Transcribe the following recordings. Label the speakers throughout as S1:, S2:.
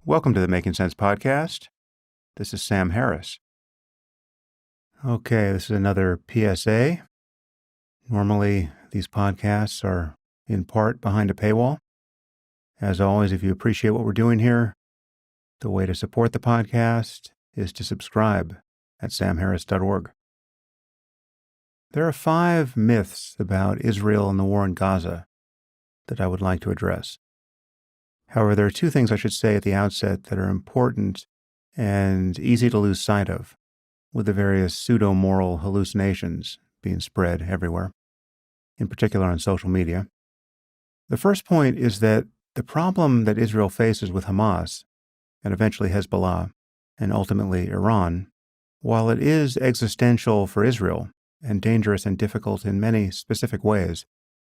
S1: Welcome to the Making Sense podcast. This is Sam Harris. Okay, this is another PSA. Normally, these podcasts are in part behind a paywall. As always, if you appreciate what we're doing here, the way to support the podcast is to subscribe at samharris.org. There are 5 myths about Israel and the war in Gaza that I would like to address. However, there are 2 things I should say at the outset that are important and easy to lose sight of, with the various pseudo-moral hallucinations being spread everywhere, in particular on social media. The first point is that the problem that Israel faces with Hamas, and eventually Hezbollah, and ultimately Iran, while it is existential for Israel and dangerous and difficult in many specific ways,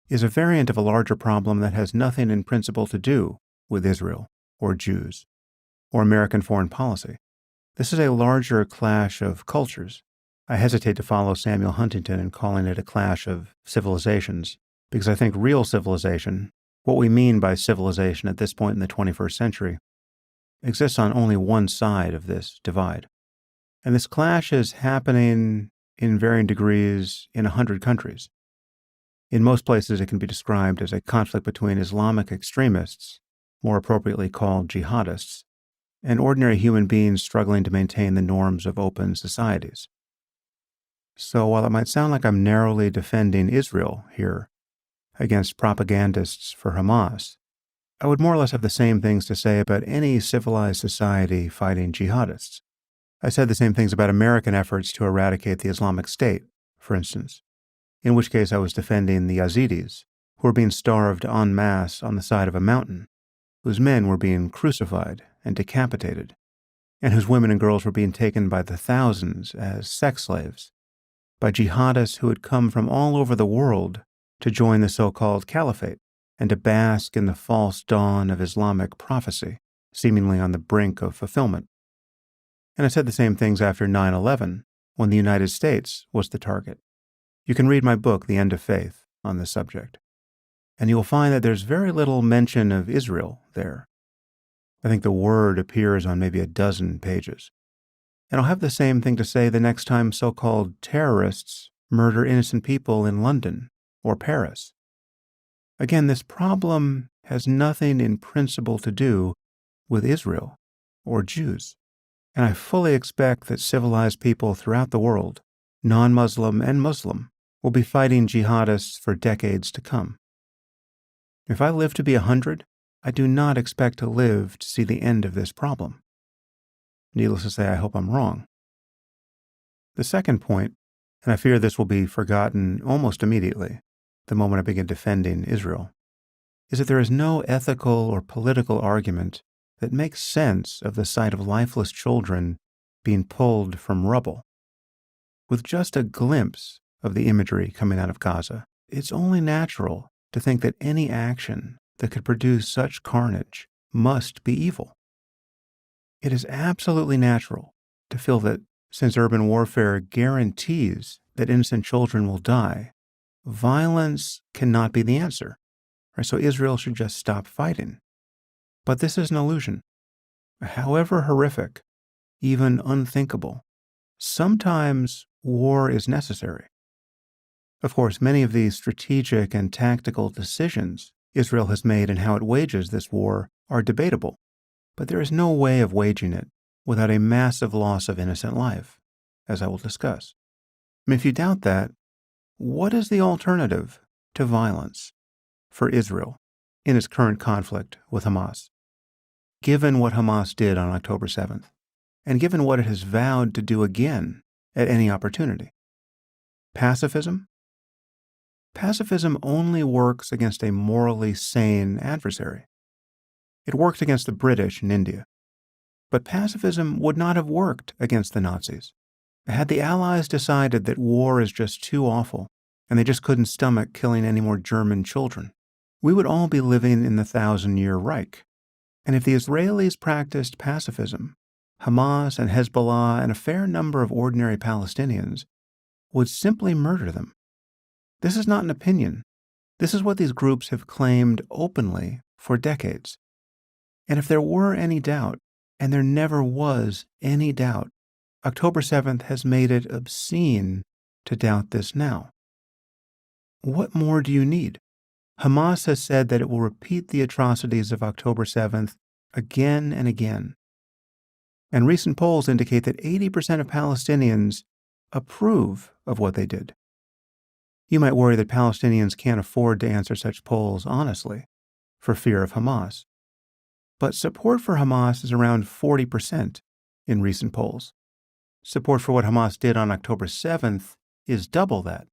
S1: is a variant of a larger problem that has nothing in principle to do with Israel or Jews or American foreign policy. This is a larger clash of cultures. I hesitate to follow Samuel Huntington in calling it a clash of civilizations, because I think real civilization, what we mean by civilization at this point in the 21st century, exists on only one side of this divide. And this clash is happening in varying degrees in 100 countries. In most places, it can be described as a conflict between Islamic extremists, more appropriately called jihadists, and ordinary human beings struggling to maintain the norms of open societies. So while it might sound like I'm narrowly defending Israel here against propagandists for Hamas, I would more or less have the same things to say about any civilized society fighting jihadists. I said the same things about American efforts to eradicate the Islamic State, for instance, in which case I was defending the Yazidis, who were being starved en masse on the side of a mountain, whose men were being crucified and decapitated, and whose women and girls were being taken by the thousands as sex slaves by jihadists who had come from all over the world to join the so-called caliphate and to bask in the false dawn of Islamic prophecy, seemingly on the brink of fulfillment. And I said the same things after 9/11, when the United States was the target. You can read my book, The End of Faith, on this subject, and you will find that there's very little mention of Israel there. I think the word appears on maybe a dozen pages. And I'll have the same thing to say the next time so-called terrorists murder innocent people in London or Paris. Again, this problem has nothing in principle to do with Israel or Jews. And I fully expect that civilized people throughout the world, non-Muslim and Muslim, will be fighting jihadists for decades to come. If I live to be 100, I do not expect to live to see the end of this problem. Needless to say, I hope I'm wrong. The second point, and I fear this will be forgotten almost immediately, the moment I begin defending Israel, is that there is no ethical or political argument that makes sense of the sight of lifeless children being pulled from rubble. With just a glimpse of the imagery coming out of Gaza, it's only natural to think that any action that could produce such carnage must be evil. It is absolutely natural to feel that since urban warfare guarantees that innocent children will die, violence cannot be the answer. Right? So Israel should just stop fighting. But this is an illusion. However horrific, even unthinkable, sometimes war is necessary. Of course, many of these strategic and tactical decisions Israel has made in how it wages this war are debatable, but there is no way of waging it without a massive loss of innocent life, as I will discuss. If you doubt that, what is the alternative to violence for Israel in its current conflict with Hamas? Given what Hamas did on October 7th, and given what it has vowed to do again at any opportunity. Pacifism? Pacifism only works against a morally sane adversary. It worked against the British in India. But pacifism would not have worked against the Nazis. Had the Allies decided that war is just too awful and they just couldn't stomach killing any more German children, we would all be living in the 1,000-year Reich. And if the Israelis practiced pacifism, Hamas and Hezbollah and a fair number of ordinary Palestinians would simply murder them. This is not an opinion. This is what these groups have claimed openly for decades. And if there were any doubt, and there never was any doubt, October 7th has made it obscene to doubt this now. What more do you need? Hamas has said that it will repeat the atrocities of October 7th again and again. And recent polls indicate that 80% of Palestinians approve of what they did. You might worry that Palestinians can't afford to answer such polls honestly, for fear of Hamas. But support for Hamas is around 40% in recent polls. Support for what Hamas did on October 7th is double that.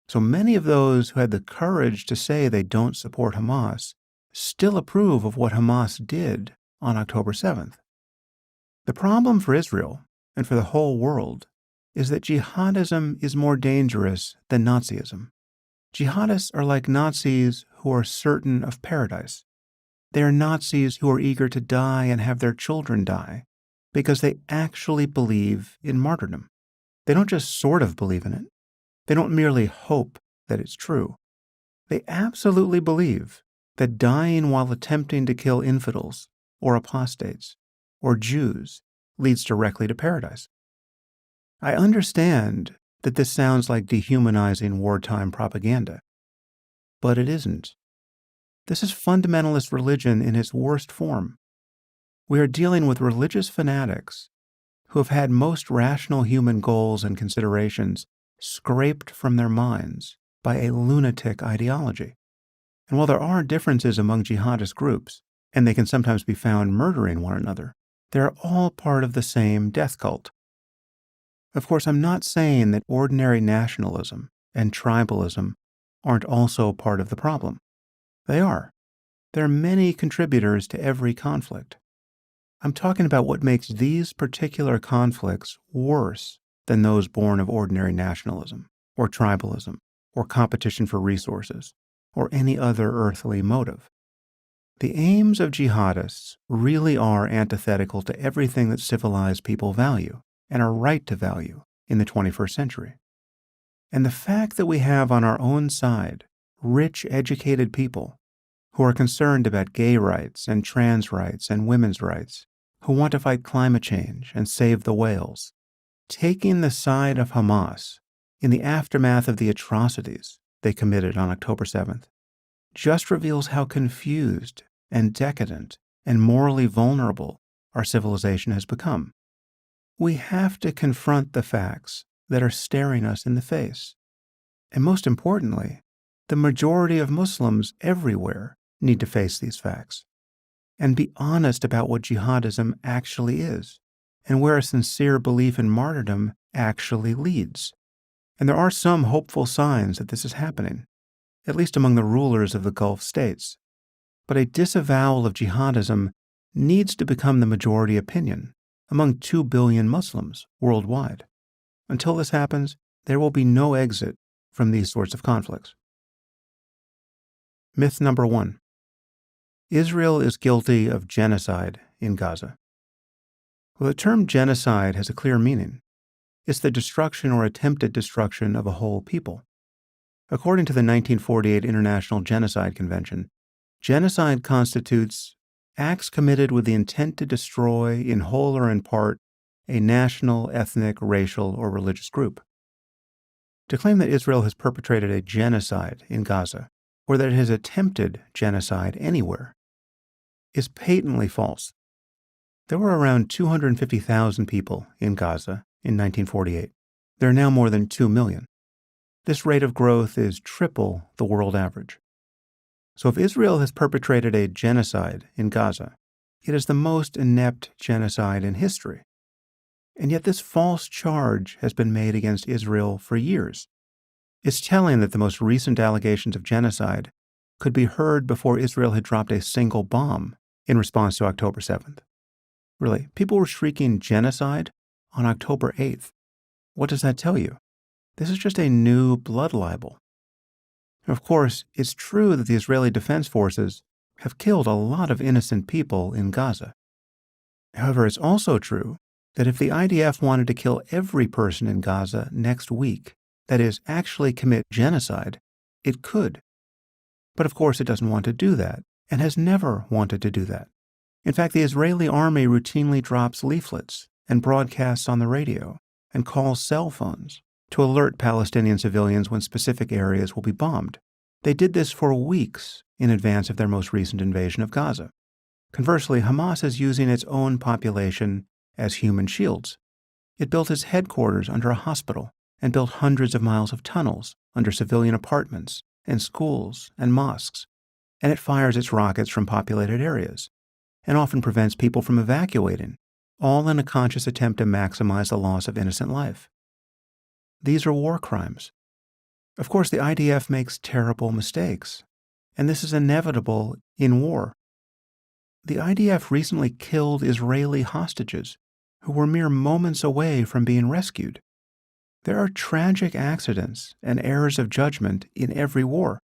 S1: So many of those who had the courage to say they don't support Hamas still approve of what Hamas did on October 7th. The problem for Israel and for the whole world is that jihadism is more dangerous than Nazism. Jihadists are like Nazis who are certain of paradise. They are Nazis who are eager to die and have their children die because they actually believe in martyrdom. They don't just sort of believe in it. They don't merely hope that it's true. They absolutely believe that dying while attempting to kill infidels or apostates or Jews leads directly to paradise. I understand that this sounds like dehumanizing wartime propaganda, but it isn't. This is fundamentalist religion in its worst form. We are dealing with religious fanatics who have had most rational human goals and considerations scraped from their minds by a lunatic ideology. And while there are differences among jihadist groups, and they can sometimes be found murdering one another, they are all part of the same death cult. Of course, I'm not saying that ordinary nationalism and tribalism aren't also part of the problem. They are. There are many contributors to every conflict. I'm talking about what makes these particular conflicts worse than those born of ordinary nationalism, or tribalism, or competition for resources, or any other earthly motive. The aims of jihadists really are antithetical to everything that civilized people value and are right to value in the 21st century. And the fact that we have on our own side rich, educated people who are concerned about gay rights and trans rights and women's rights, who want to fight climate change and save the whales, taking the side of Hamas in the aftermath of the atrocities they committed on October 7th, just reveals how confused and decadent and morally vulnerable our civilization has become. We have to confront the facts that are staring us in the face. And most importantly, the majority of Muslims everywhere need to face these facts and be honest about what jihadism actually is and where a sincere belief in martyrdom actually leads. And there are some hopeful signs that this is happening, at least among the rulers of the Gulf states. But a disavowal of jihadism needs to become the majority opinion among 2 billion Muslims worldwide. Until this happens, there will be no exit from these sorts of conflicts. Myth number 1. Israel is guilty of genocide in Gaza. Well, the term genocide has a clear meaning. It's the destruction or attempted destruction of a whole people. According to the 1948 International Genocide Convention, genocide constitutes acts committed with the intent to destroy, in whole or in part, a national, ethnic, racial, or religious group. To claim that Israel has perpetrated a genocide in Gaza, or that it has attempted genocide anywhere, is patently false. There were around 250,000 people in Gaza in 1948. There are now more than 2 million. This rate of growth is triple the world average. So if Israel has perpetrated a genocide in Gaza, it is the most inept genocide in history. And yet this false charge has been made against Israel for years. It's telling that the most recent allegations of genocide could be heard before Israel had dropped a single bomb in response to October 7th. Really, people were shrieking genocide on October 8th. What does that tell you? This is just a new blood libel. Of course, it's true that the Israeli Defense Forces have killed a lot of innocent people in Gaza. However, it's also true that if the IDF wanted to kill every person in Gaza next week, that is, actually commit genocide, it could. But of course it doesn't want to do that, and has never wanted to do that. In fact, the Israeli army routinely drops leaflets and broadcasts on the radio and calls cell phones to alert Palestinian civilians when specific areas will be bombed. They did this for weeks in advance of their most recent invasion of Gaza. Conversely, Hamas is using its own population as human shields. It built its headquarters under a hospital and built hundreds of miles of tunnels under civilian apartments and schools and mosques, and it fires its rockets from populated areas and often prevents people from evacuating, all in a conscious attempt to maximize the loss of innocent life. These are war crimes. Of course, the IDF makes terrible mistakes, and this is inevitable in war. The IDF recently killed Israeli hostages who were mere moments away from being rescued. There are tragic accidents and errors of judgment in every war.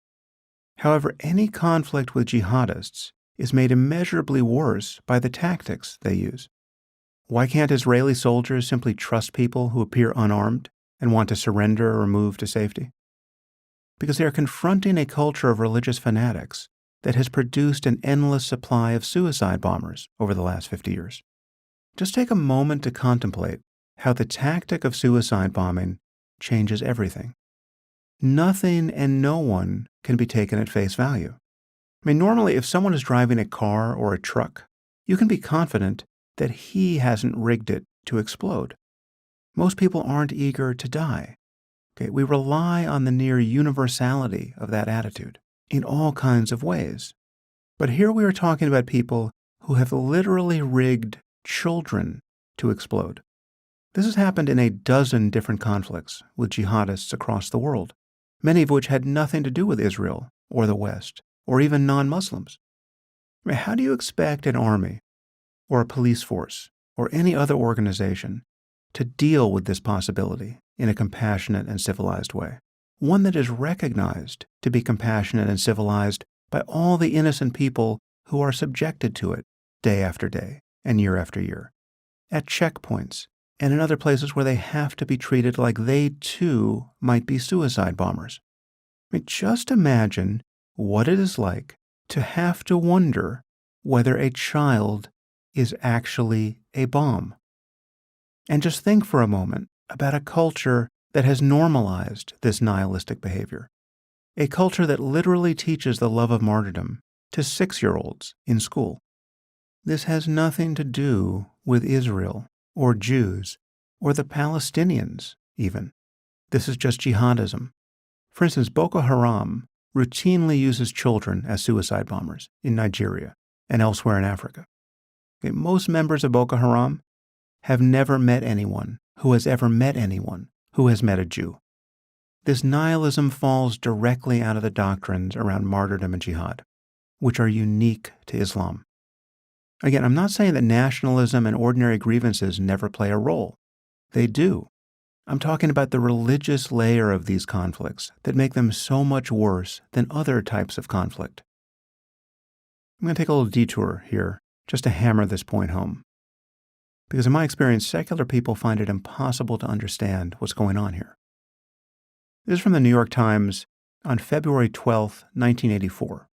S1: However, any conflict with jihadists is made immeasurably worse by the tactics they use. Why can't Israeli soldiers simply trust people who appear unarmed and want to surrender or move to safety? Because they are confronting a culture of religious fanatics that has produced an endless supply of suicide bombers over the last 50 years. Just take a moment to contemplate how the tactic of suicide bombing changes everything. Nothing and no one can be taken at face value. I mean, normally if someone is driving a car or a truck, you can be confident that he hasn't rigged it to explode. Most people aren't eager to die. Okay, we rely on the near universality of that attitude in all kinds of ways. But here we are talking about people who have literally rigged children to explode. This has happened in a dozen different conflicts with jihadists across the world, many of which had nothing to do with Israel or the West, or even non-Muslims. I mean, how do you expect an army or a police force or any other organization to deal with this possibility in a compassionate and civilized way? One that is recognized to be compassionate and civilized by all the innocent people who are subjected to it day after day and year after year, at checkpoints and in other places where they have to be treated like they too might be suicide bombers. I mean, just imagine what it is like to have to wonder whether a child is actually a bomb. And just think for a moment about a culture that has normalized this nihilistic behavior, a culture that literally teaches the love of martyrdom to 6-year-olds in school. This has nothing to do with Israel or Jews or the Palestinians even. This is just jihadism. For instance, Boko Haram routinely uses children as suicide bombers in Nigeria and elsewhere in Africa. Okay, most members of Boko Haram have never met anyone who has ever met anyone who has met a Jew. This nihilism falls directly out of the doctrines around martyrdom and jihad, which are unique to Islam. Again, I'm not saying that nationalism and ordinary grievances never play a role. They do. I'm talking about the religious layer of these conflicts that make them so much worse than other types of conflict. I'm going to take a little detour here just to hammer this point home. Because in my experience, secular people find it impossible to understand what's going on here. This is from the New York Times on February 12, 1984,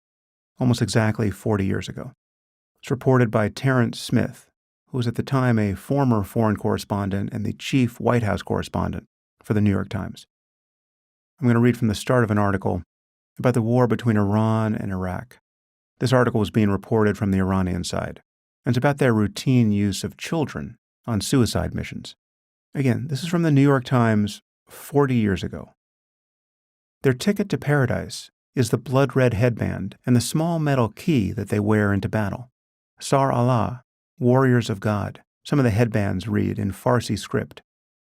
S1: almost exactly 40 years ago. It's reported by Terrence Smith, who was at the time a former foreign correspondent and the chief White House correspondent for the New York Times. I'm going to read from the start of an article about the war between Iran and Iraq. This article was being reported from the Iranian side, and it's about their routine use of children on suicide missions. Again, this is from the New York Times 40 years ago. Their ticket to paradise is the blood-red headband and the small metal key that they wear into battle. Sar Allah, warriors of God, some of the headbands read in Farsi script,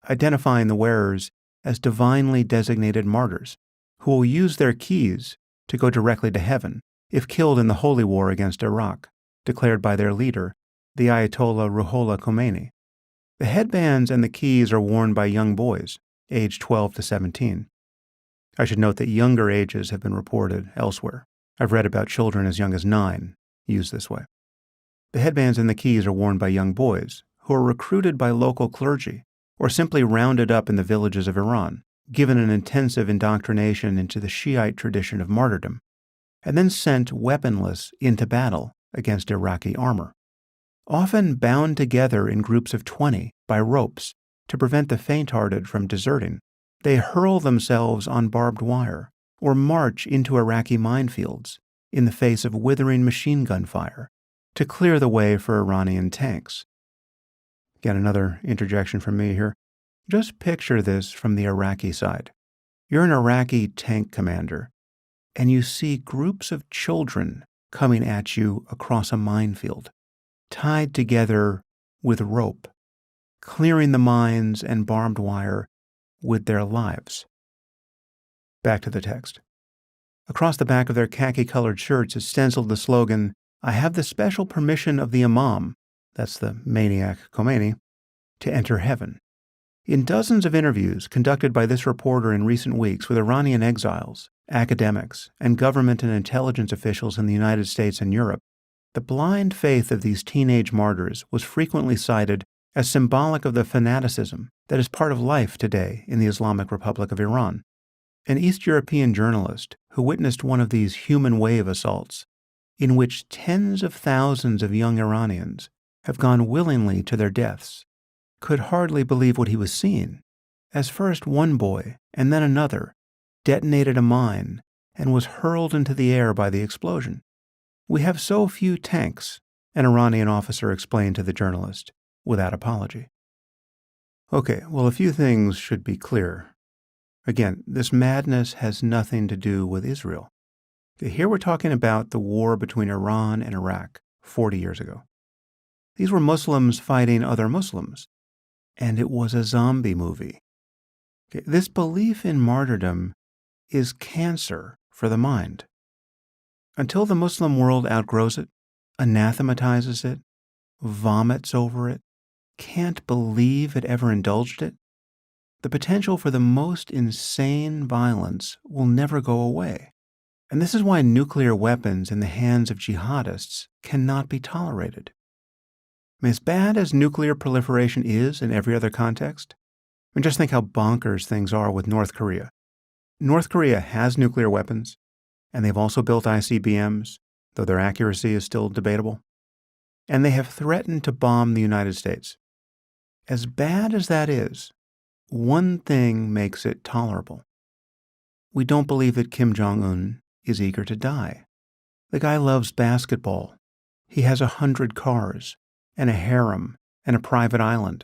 S1: identifying the wearers as divinely designated martyrs who will use their keys to go directly to heaven if killed in the holy war against Iraq, declared by their leader, the Ayatollah Ruhollah Khomeini. The headbands and the keys are worn by young boys, aged 12 to 17. I should note that younger ages have been reported elsewhere. I've read about children as young as 9 used this way. The headbands and the keys are worn by young boys who are recruited by local clergy or simply rounded up in the villages of Iran, given an intensive indoctrination into the Shiite tradition of martyrdom, and then sent weaponless into battle against Iraqi armor. often bound together in groups of 20 by ropes to prevent the faint-hearted from deserting. They hurl themselves on barbed wire or march into Iraqi minefields in the face of withering machine gun fire to clear the way for Iranian tanks. Again, another interjection from me here. Just picture this from the Iraqi side. You're an Iraqi tank commander, and you see groups of children coming at you across a minefield, tied together with rope, clearing the mines and barbed wire with their lives. Back to the text. Across the back of their khaki-colored shirts is stenciled the slogan, "I have the special permission of the Imam," that's the maniac Khomeini, "to enter heaven." In dozens of interviews conducted by this reporter in recent weeks with Iranian exiles, academics, and government and intelligence officials in the United States and Europe, the blind faith of these teenage martyrs was frequently cited as symbolic of the fanaticism that is part of life today in the Islamic Republic of Iran. An East European journalist who witnessed one of these human wave assaults, in which tens of thousands of young Iranians have gone willingly to their deaths, could hardly believe what he was seeing, as first one boy and then another detonated a mine and was hurled into the air by the explosion. "We have so few tanks," an Iranian officer explained to the journalist, without apology. Okay, well, a few things should be clear. Again, this madness has nothing to do with Israel. Here we're talking about the war between Iran and Iraq 40 years ago. These were Muslims fighting other Muslims, and it was a zombie movie. This belief in martyrdom is cancer for the mind. Until the Muslim world outgrows it, anathematizes it, vomits over it, can't believe it ever indulged it, the potential for the most insane violence will never go away. And this is why nuclear weapons in the hands of jihadists cannot be tolerated. I mean, as bad as nuclear proliferation is in every other context, I mean, just think how bonkers things are with North Korea. North Korea has nuclear weapons, and they've also built ICBMs, though their accuracy is still debatable. And they have threatened to bomb the United States. As bad as that is, one thing makes it tolerable. We don't believe that Kim Jong-un is eager to die. The guy loves basketball. He has 100 cars, and a harem, and a private island.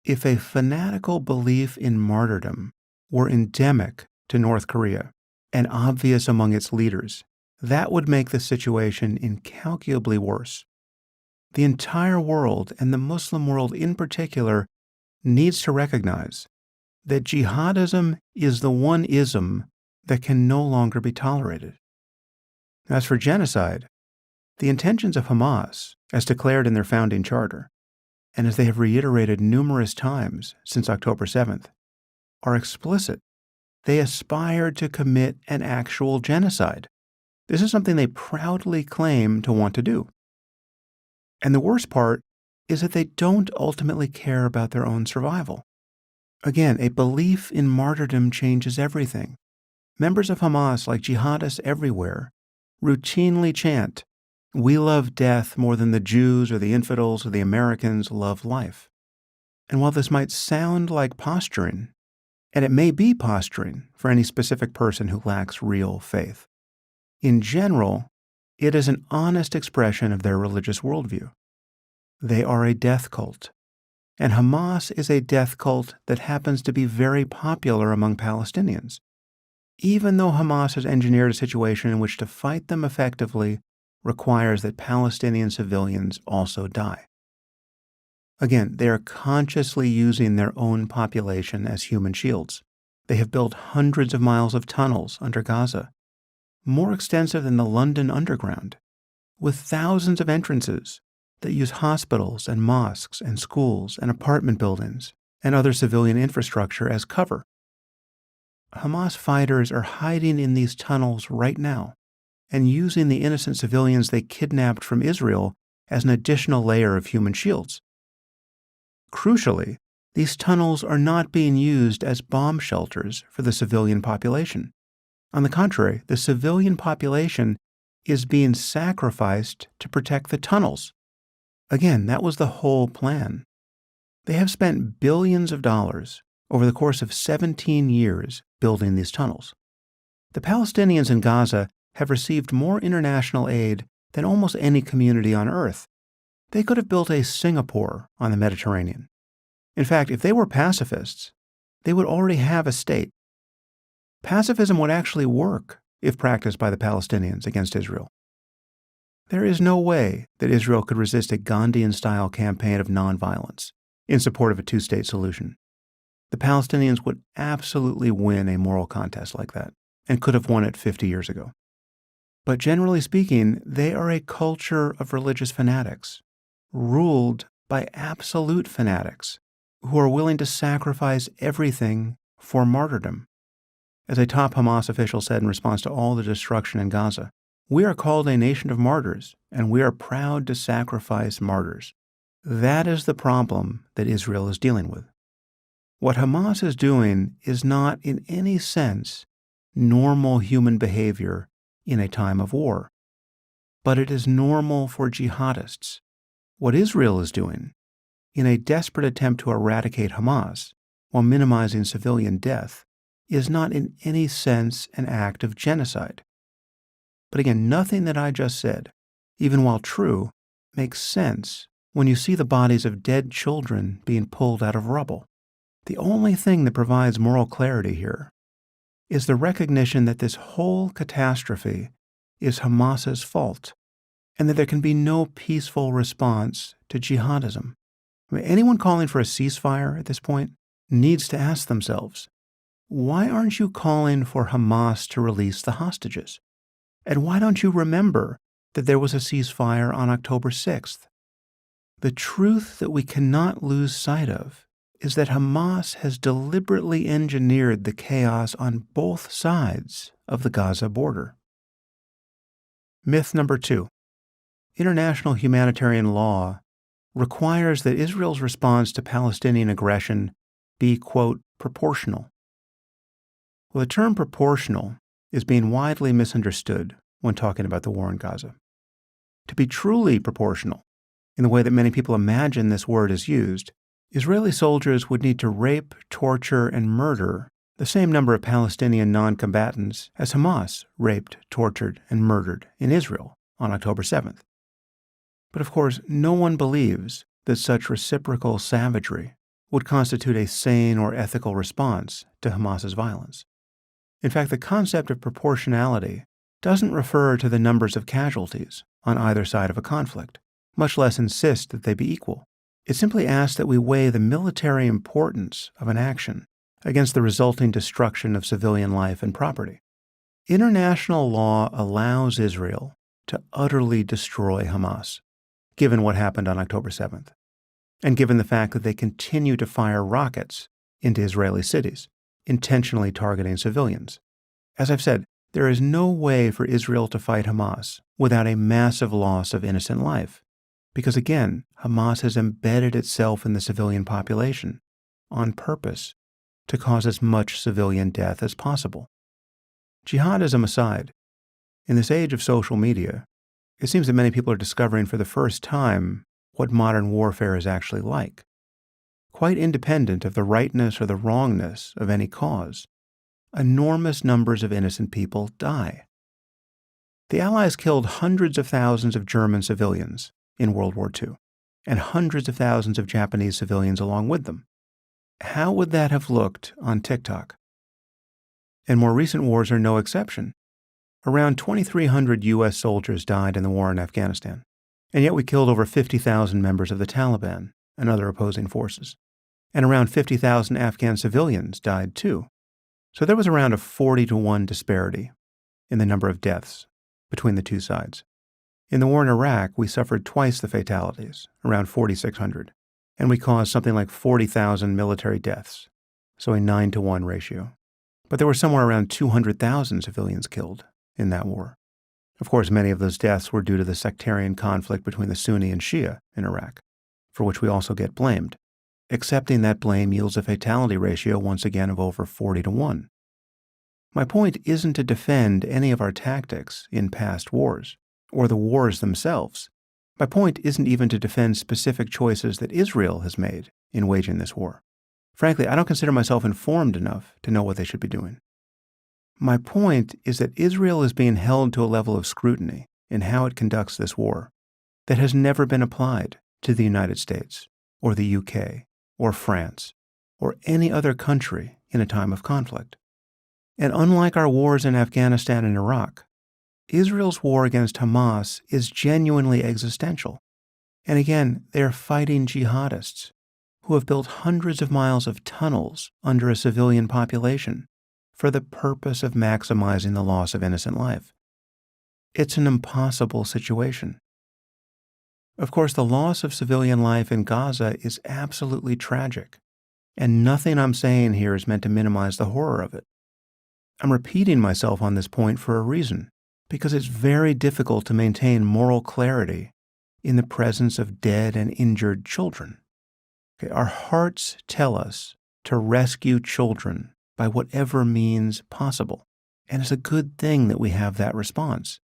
S1: If a fanatical belief in martyrdom were endemic to North Korea and obvious among its leaders, that would make the situation incalculably worse. The entire world, and the Muslim world in particular, needs to recognize that jihadism is the one ism that can no longer be tolerated. As for genocide, the intentions of Hamas, as declared in their founding charter, and as they have reiterated numerous times since October 7th, are explicit. They aspire to commit an actual genocide. This is something they proudly claim to want to do. And the worst part is that they don't ultimately care about their own survival. Again, a belief in martyrdom changes everything. Members of Hamas, like jihadists everywhere, routinely chant, "We love death more than the Jews or the infidels or the Americans love life." And while this might sound like posturing, and it may be posturing for any specific person who lacks real faith, in general, it is an honest expression of their religious worldview. They are a death cult, and Hamas is a death cult that happens to be very popular among Palestinians, even though Hamas has engineered a situation in which to fight them effectively requires that Palestinian civilians also die. Again, they are consciously using their own population as human shields. They have built hundreds of miles of tunnels under Gaza, more extensive than the London Underground, with thousands of entrances that use hospitals and mosques and schools and apartment buildings and other civilian infrastructure as cover. Hamas fighters are hiding in these tunnels right now and using the innocent civilians they kidnapped from Israel as an additional layer of human shields. Crucially, these tunnels are not being used as bomb shelters for the civilian population. On the contrary, the civilian population is being sacrificed to protect the tunnels. Again, that was the whole plan. They have spent billions of dollars over the course of 17 years building these tunnels. The Palestinians in Gaza have received more international aid than almost any community on earth. They could have built a Singapore on the Mediterranean. In fact, if they were pacifists, they would already have a state. Pacifism would actually work if practiced by the Palestinians against Israel. There is no way that Israel could resist a Gandhian-style campaign of nonviolence in support of a two-state solution. The Palestinians would absolutely win a moral contest like that, and could have won it 50 years ago. But generally speaking, they are a culture of religious fanatics, ruled by absolute fanatics, who are willing to sacrifice everything for martyrdom. As a top Hamas official said in response to all the destruction in Gaza, "We are called a nation of martyrs, and we are proud to sacrifice martyrs." That is the problem that Israel is dealing with. What Hamas is doing is not in any sense normal human behavior in a time of war, but it is normal for jihadists. What Israel is doing, in a desperate attempt to eradicate Hamas while minimizing civilian death, is not in any sense an act of genocide. But again, nothing that I just said, even while true, makes sense when you see the bodies of dead children being pulled out of rubble. The only thing that provides moral clarity here is the recognition that this whole catastrophe is Hamas's fault, and that there can be no peaceful response to jihadism. Anyone calling for a ceasefire at this point needs to ask themselves, why aren't you calling for Hamas to release the hostages? And why don't you remember that there was a ceasefire on October 6th? The truth that we cannot lose sight of is that Hamas has deliberately engineered the chaos on both sides of the Gaza border. Myth number 2. International humanitarian law requires that Israel's response to Palestinian aggression be, quote, proportional. Well, the term proportional is being widely misunderstood when talking about the war in Gaza. To be truly proportional, in the way that many people imagine this word is used, Israeli soldiers would need to rape, torture, and murder the same number of Palestinian non-combatants as Hamas raped, tortured, and murdered in Israel on October 7th. But of course, no one believes that such reciprocal savagery would constitute a sane or ethical response to Hamas's violence. In fact, the concept of proportionality doesn't refer to the numbers of casualties on either side of a conflict, much less insist that they be equal. It simply asks that we weigh the military importance of an action against the resulting destruction of civilian life and property. International law allows Israel to utterly destroy Hamas, given what happened on October 7th, and given the fact that they continue to fire rockets into Israeli cities, intentionally targeting civilians. As I've said, there is no way for Israel to fight Hamas without a massive loss of innocent life. Because again, Hamas has embedded itself in the civilian population on purpose to cause as much civilian death as possible. Jihadism aside, in this age of social media, it seems that many people are discovering for the first time what modern warfare is actually like. Quite independent of the rightness or the wrongness of any cause, enormous numbers of innocent people die. The Allies killed hundreds of thousands of German civilians in World War II, and hundreds of thousands of Japanese civilians along with them. How would that have looked on TikTok? And more recent wars are no exception. Around 2,300 U.S. soldiers died in the war in Afghanistan, and yet we killed over 50,000 members of the Taliban and other opposing forces. And around 50,000 Afghan civilians died too. So there was around a 40-to-1 disparity in the number of deaths between the two sides. In the war in Iraq, we suffered twice the fatalities, around 4,600, and we caused something like 40,000 military deaths, so a 9-to-1 ratio. But there were somewhere around 200,000 civilians killed in that war. Of course, many of those deaths were due to the sectarian conflict between the Sunni and Shia in Iraq, for which we also get blamed. Accepting that blame yields a fatality ratio once again of over 40-to-1. My point isn't to defend any of our tactics in past wars, or the wars themselves. My point isn't even to defend specific choices that Israel has made in waging this war. Frankly, I don't consider myself informed enough to know what they should be doing. My point is that Israel is being held to a level of scrutiny in how it conducts this war that has never been applied to the United States or the UK or France or any other country in a time of conflict. And unlike our wars in Afghanistan and Iraq, Israel's war against Hamas is genuinely existential. And again, they are fighting jihadists who have built hundreds of miles of tunnels under a civilian population for the purpose of maximizing the loss of innocent life. It's an impossible situation. Of course, the loss of civilian life in Gaza is absolutely tragic, and nothing I'm saying here is meant to minimize the horror of it. I'm repeating myself on this point for a reason, because it's very difficult to maintain moral clarity in the presence of dead and injured children. Okay, our hearts tell us to rescue children by whatever means possible, and it's a good thing that we have that response.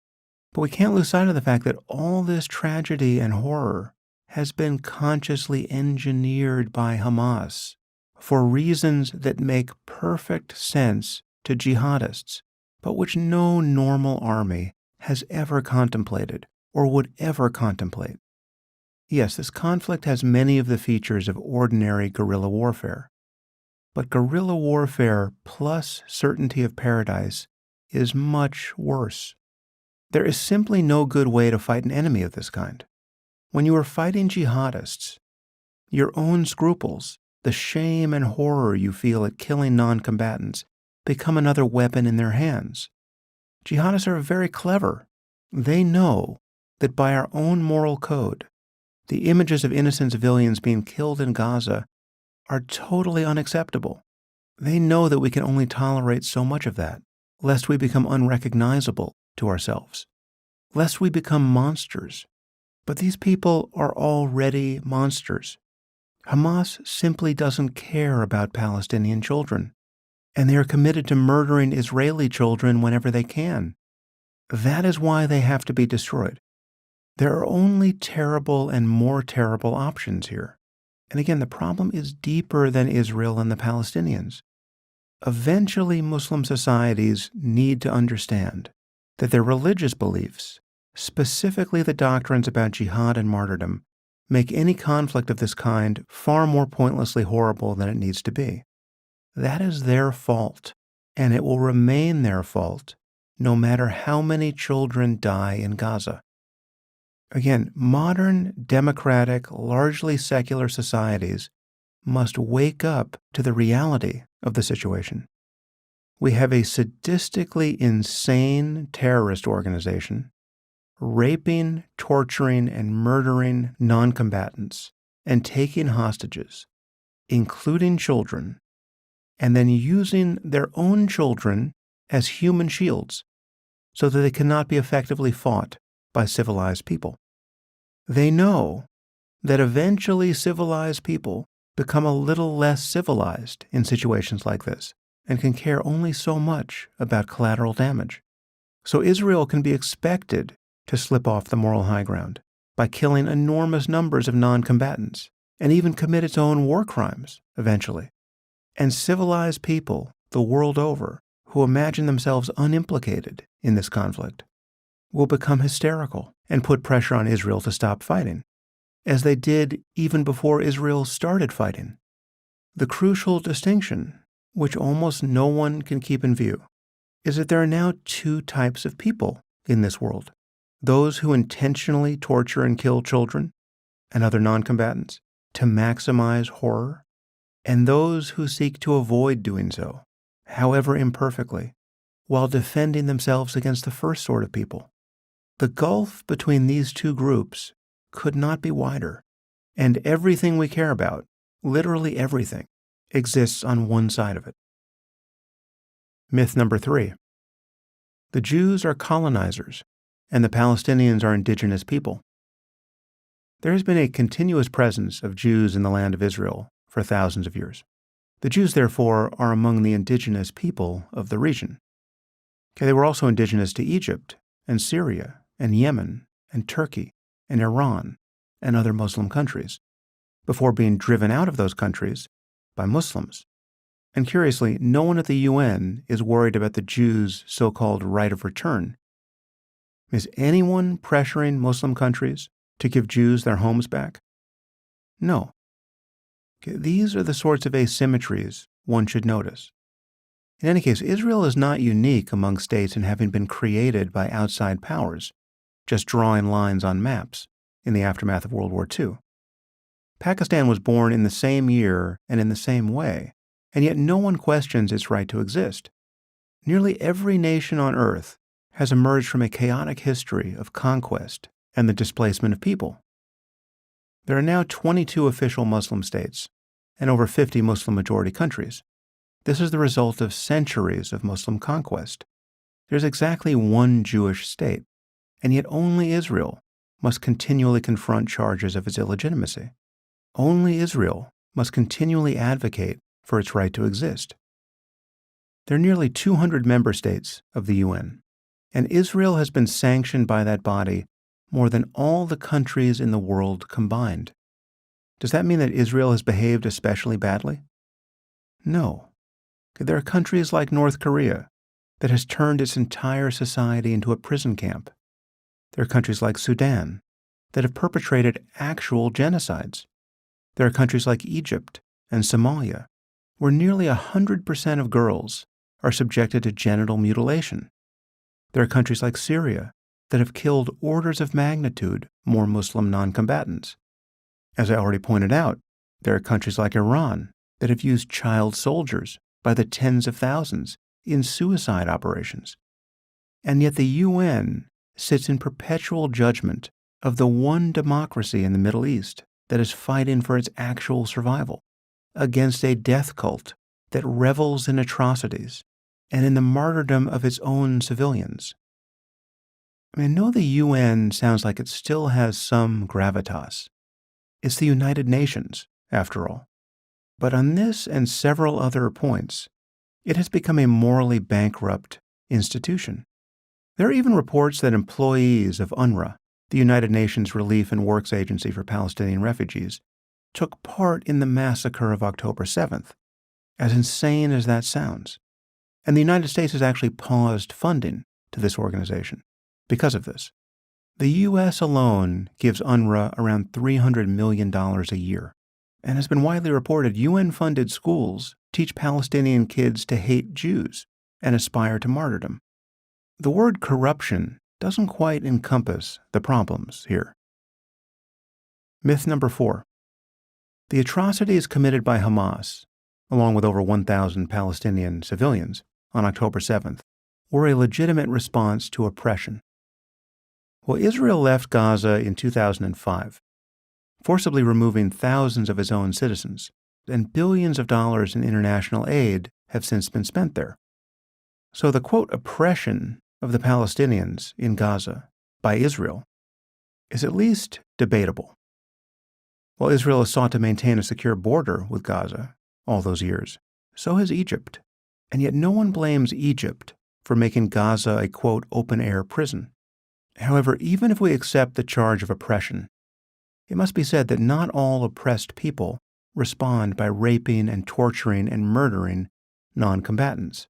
S1: But we can't lose sight of the fact that all this tragedy and horror has been consciously engineered by Hamas for reasons that make perfect sense to jihadists, but which no normal army has ever contemplated or would ever contemplate. Yes, this conflict has many of the features of ordinary guerrilla warfare, but guerrilla warfare plus certainty of paradise is much worse. There is simply no good way to fight an enemy of this kind. When you are fighting jihadists, your own scruples, the shame and horror you feel at killing non-combatants, become another weapon in their hands. Jihadists are very clever. They know that by our own moral code, the images of innocent civilians being killed in Gaza are totally unacceptable. They know that we can only tolerate so much of that, lest we become unrecognizable to ourselves, lest we become monsters. But these people are already monsters. Hamas simply doesn't care about Palestinian children, and they are committed to murdering Israeli children whenever they can. That is why they have to be destroyed. There are only terrible and more terrible options here. And again, the problem is deeper than Israel and the Palestinians. Eventually, Muslim societies need to understand that their religious beliefs, specifically the doctrines about jihad and martyrdom, make any conflict of this kind far more pointlessly horrible than it needs to be. That is their fault, and it will remain their fault no matter how many children die in Gaza. Again, modern, democratic, largely secular societies must wake up to the reality of the situation. We have a sadistically insane terrorist organization raping, torturing, and murdering non-combatants and taking hostages, including children, and then using their own children as human shields so that they cannot be effectively fought by civilized people. They know that eventually civilized people become a little less civilized in situations like this and can care only so much about collateral damage. So Israel can be expected to slip off the moral high ground by killing enormous numbers of non-combatants and even commit its own war crimes eventually. And civilized people the world over who imagine themselves unimplicated in this conflict will become hysterical and put pressure on Israel to stop fighting, as they did even before Israel started fighting. The crucial distinction, which almost no one can keep in view, is that there are now two types of people in this world: those who intentionally torture and kill children and other non-combatants to maximize horror, and those who seek to avoid doing so, however imperfectly, while defending themselves against the first sort of people. The gulf between these two groups could not be wider, and everything we care about, literally everything, exists on one side of it. Myth number 3. The Jews are colonizers, and the Palestinians are indigenous people. There has been a continuous presence of Jews in the land of Israel for thousands of years. The Jews, therefore, are among the indigenous people of the region. Okay, they were also indigenous to Egypt and Syria and Yemen and Turkey and Iran and other Muslim countries, before being driven out of those countries by Muslims. And curiously, no one at the UN is worried about the Jews' so-called right of return. Is anyone pressuring Muslim countries to give Jews their homes back? No. Okay, these are the sorts of asymmetries one should notice. In any case, Israel is not unique among states in having been created by outside powers, just drawing lines on maps in the aftermath of World War II. Pakistan was born in the same year and in the same way, and yet no one questions its right to exist. Nearly every nation on earth has emerged from a chaotic history of conquest and the displacement of people. There are now 22 official Muslim states and over 50 Muslim-majority countries. This is the result of centuries of Muslim conquest. There's exactly one Jewish state, and yet only Israel must continually confront charges of its illegitimacy. Only Israel must continually advocate for its right to exist. There are nearly 200 member states of the UN, and Israel has been sanctioned by that body more than all the countries in the world combined. Does that mean that Israel has behaved especially badly? No. There are countries like North Korea that has turned its entire society into a prison camp. There are countries like Sudan that have perpetrated actual genocides. There are countries like Egypt and Somalia, where nearly 100% of girls are subjected to genital mutilation. There are countries like Syria that have killed orders of magnitude more Muslim non-combatants. As I already pointed out, there are countries like Iran that have used child soldiers by the tens of thousands in suicide operations. And yet the UN sits in perpetual judgment of the one democracy in the Middle East that is fighting for its actual survival against a death cult that revels in atrocities and in the martyrdom of its own civilians. I know the UN sounds like it still has some gravitas. It's the United Nations, after all. But on this and several other points, it has become a morally bankrupt institution. There are even reports that employees of UNRWA, the United Nations Relief and Works Agency for Palestinian Refugees, took part in the massacre of October 7th, as insane as that sounds. And the United States has actually paused funding to this organization because of this. The U.S. alone gives UNRWA around $300 million a year, and has been widely reported UN-funded schools teach Palestinian kids to hate Jews and aspire to martyrdom. The word corruption doesn't quite encompass the problems here. Myth number 4. The atrocities committed by Hamas, along with over 1,000 Palestinian civilians, on October 7th, were a legitimate response to oppression. Well, Israel left Gaza in 2005, forcibly removing thousands of its own citizens, and billions of dollars in international aid have since been spent there. So the, quote, oppression of the Palestinians in Gaza by Israel is at least debatable. While Israel has sought to maintain a secure border with Gaza all those years, so has Egypt, and yet no one blames Egypt for making Gaza a, quote, open-air prison. However, even if we accept the charge of oppression, it must be said that not all oppressed people respond by raping and torturing and murdering non-combatants.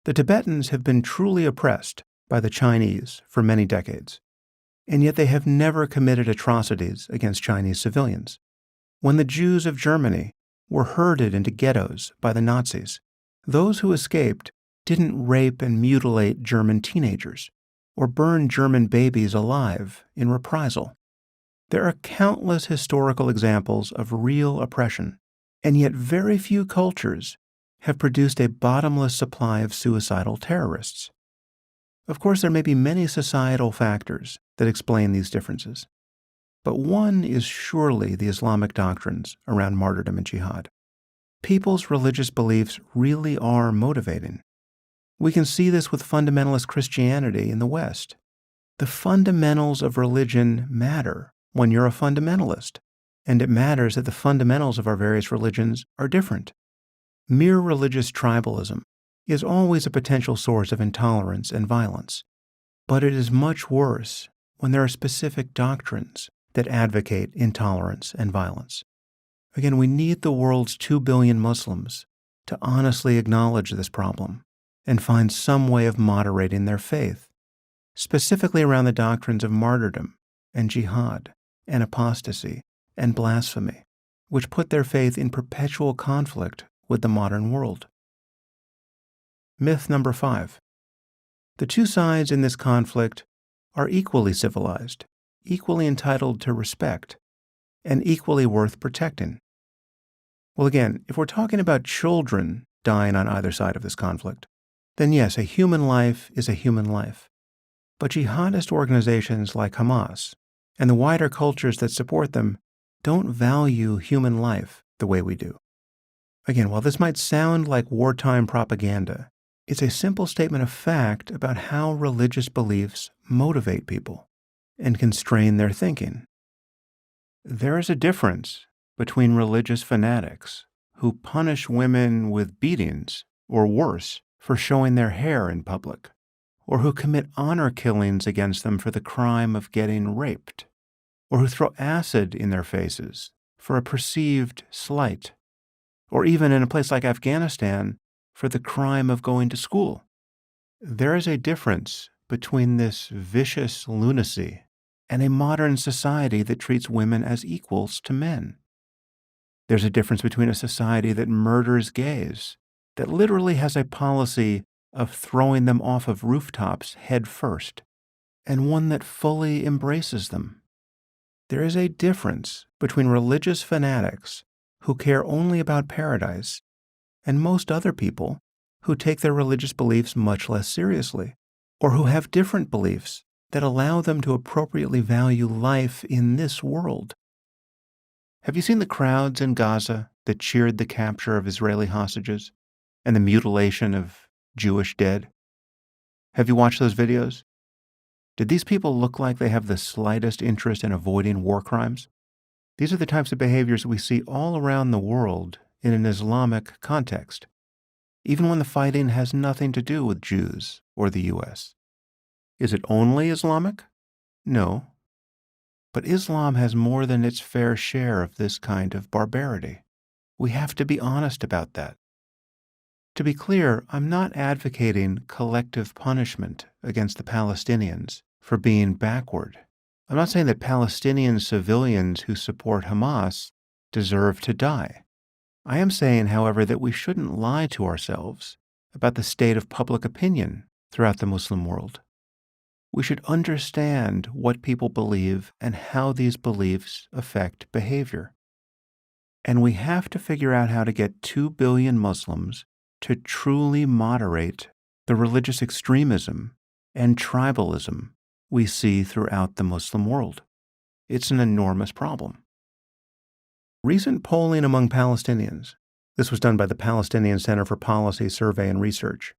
S1: The Tibetans have been truly oppressed by the Chinese for many decades, and yet they have never committed atrocities against Chinese civilians. When the Jews of Germany were herded into ghettos by the Nazis, those who escaped didn't rape and mutilate German teenagers or burn German babies alive in reprisal. There are countless historical examples of real oppression, and yet very few cultures have produced a bottomless supply of suicidal terrorists. Of course, there may be many societal factors that explain these differences, but one is surely the Islamic doctrines around martyrdom and jihad. People's religious beliefs really are motivating. We can see this with fundamentalist Christianity in the West. The fundamentals of religion matter when you're a fundamentalist, and it matters that the fundamentals of our various religions are different. Mere religious tribalism is always a potential source of intolerance and violence, but it is much worse when there are specific doctrines that advocate intolerance and violence. Again, we need the world's 2 billion Muslims to honestly acknowledge this problem and find some way of moderating their faith, specifically around the doctrines of martyrdom and jihad and apostasy and blasphemy, which put their faith in perpetual conflict with the modern world. Myth number 5. The two sides in this conflict are equally civilized, equally entitled to respect, and equally worth protecting. Well, again, if we're talking about children dying on either side of this conflict, then yes, a human life is a human life. But jihadist organizations like Hamas and the wider cultures that support them don't value human life the way we do. Again, while this might sound like wartime propaganda, it's a simple statement of fact about how religious beliefs motivate people and constrain their thinking. There is a difference between religious fanatics who punish women with beatings or worse for showing their hair in public, or who commit honor killings against them for the crime of getting raped, or who throw acid in their faces for a perceived slight, or even in a place like Afghanistan for the crime of going to school. There is a difference between this vicious lunacy and a modern society that treats women as equals to men. There's a difference between a society that murders gays, that literally has a policy of throwing them off of rooftops head first, and one that fully embraces them. There is a difference between religious fanatics who care only about paradise and most other people who take their religious beliefs much less seriously, or who have different beliefs that allow them to appropriately value life in this world. Have you seen the crowds in Gaza that cheered the capture of Israeli hostages and the mutilation of Jewish dead? Have you watched those videos? Did these people look like they have the slightest interest in avoiding war crimes? These are the types of behaviors we see all around the world in an Islamic context, even when the fighting has nothing to do with Jews or the U.S. Is it only Islamic? No. But Islam has more than its fair share of this kind of barbarity. We have to be honest about that. To be clear, I'm not advocating collective punishment against the Palestinians for being backward. I'm not saying that Palestinian civilians who support Hamas deserve to die. I am saying, however, that we shouldn't lie to ourselves about the state of public opinion throughout the Muslim world. We should understand what people believe and how these beliefs affect behavior. And we have to figure out how to get 2 billion Muslims to truly moderate the religious extremism and tribalism we see throughout the Muslim world. It's an enormous problem. Recent polling among Palestinians, this was done by the Palestinian Center for Policy, Survey, and Research,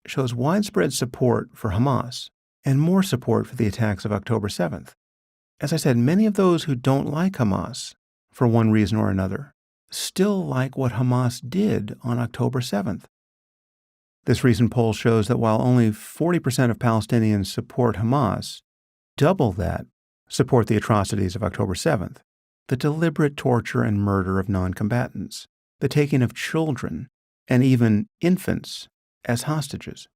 S1: shows widespread support for Hamas and more support for the attacks of October 7th. As I said, many of those who don't like Hamas, for one reason or another, still like what Hamas did on October 7th. This recent poll shows that while only 40% of Palestinians support Hamas, double that support the atrocities of October 7th, the deliberate torture and murder of non-combatants, the taking of children and even infants as hostages.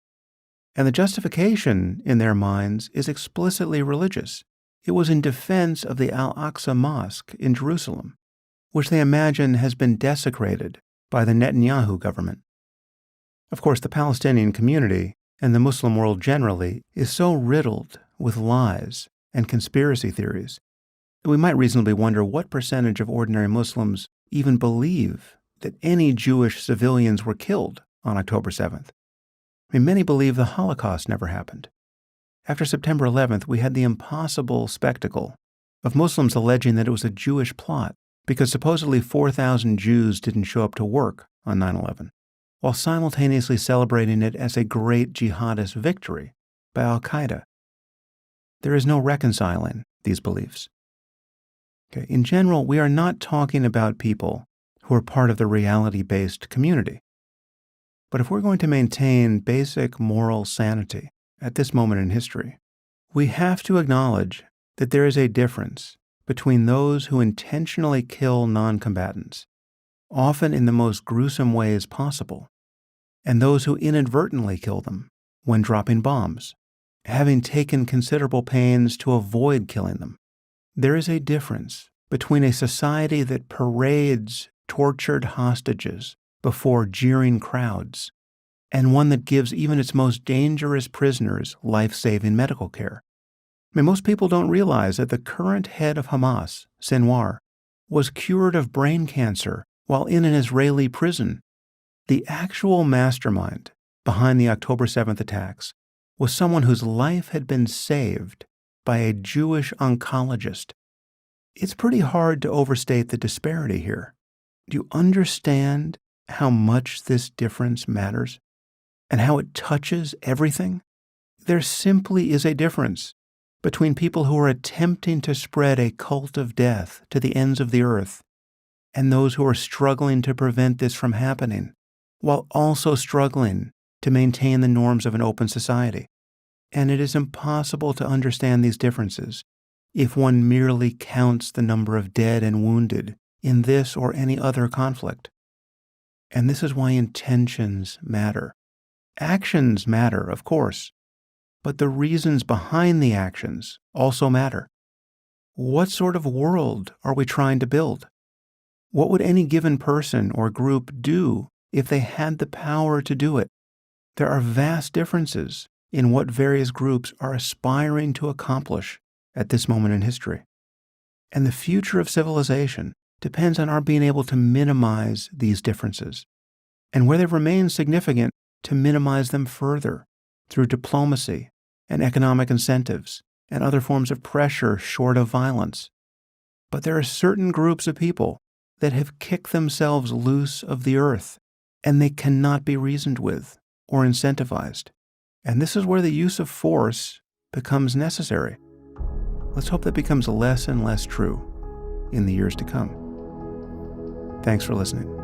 S1: And the justification in their minds is explicitly religious. It was in defense of the Al-Aqsa Mosque in Jerusalem, which they imagine has been desecrated by the Netanyahu government. Of course, the Palestinian community and the Muslim world generally is so riddled with lies and conspiracy theories that we might reasonably wonder what percentage of ordinary Muslims even believe that any Jewish civilians were killed on October 7th. I mean, many believe the Holocaust never happened. After September 11th, we had the impossible spectacle of Muslims alleging that it was a Jewish plot because supposedly 4,000 Jews didn't show up to work on 9/11, while simultaneously celebrating it as a great jihadist victory by al-Qaeda. There is no reconciling these beliefs. Okay, in general, we are not talking about people who are part of the reality-based community. But if we're going to maintain basic moral sanity at this moment in history, we have to acknowledge that there is a difference between those who intentionally kill non-combatants, often in the most gruesome ways possible, and those who inadvertently kill them when dropping bombs, having taken considerable pains to avoid killing them. There is a difference between a society that parades tortured hostages before jeering crowds and one that gives even its most dangerous prisoners life-saving medical care. I mean, most people don't realize that the current head of Hamas, Sinwar, was cured of brain cancer while in an Israeli prison. The actual mastermind behind the October 7th attacks was someone whose life had been saved by a Jewish oncologist. It's pretty hard to overstate the disparity here. Do you understand how much this difference matters and how it touches everything? There simply is a difference between people who are attempting to spread a cult of death to the ends of the earth and those who are struggling to prevent this from happening, while also struggling to maintain the norms of an open society. And it is impossible to understand these differences if one merely counts the number of dead and wounded in this or any other conflict. And this is why intentions matter. Actions matter, of course, but the reasons behind the actions also matter. What sort of world are we trying to build? What would any given person or group do if they had the power to do it? There are vast differences in what various groups are aspiring to accomplish at this moment in history. And the future of civilization depends on our being able to minimize these differences, and where they remain significant, to minimize them further through diplomacy and economic incentives and other forms of pressure short of violence. But there are certain groups of people that have kicked themselves loose of the earth, and they cannot be reasoned with or incentivized. And this is where the use of force becomes necessary. Let's hope that becomes less and less true in the years to come. Thanks for listening.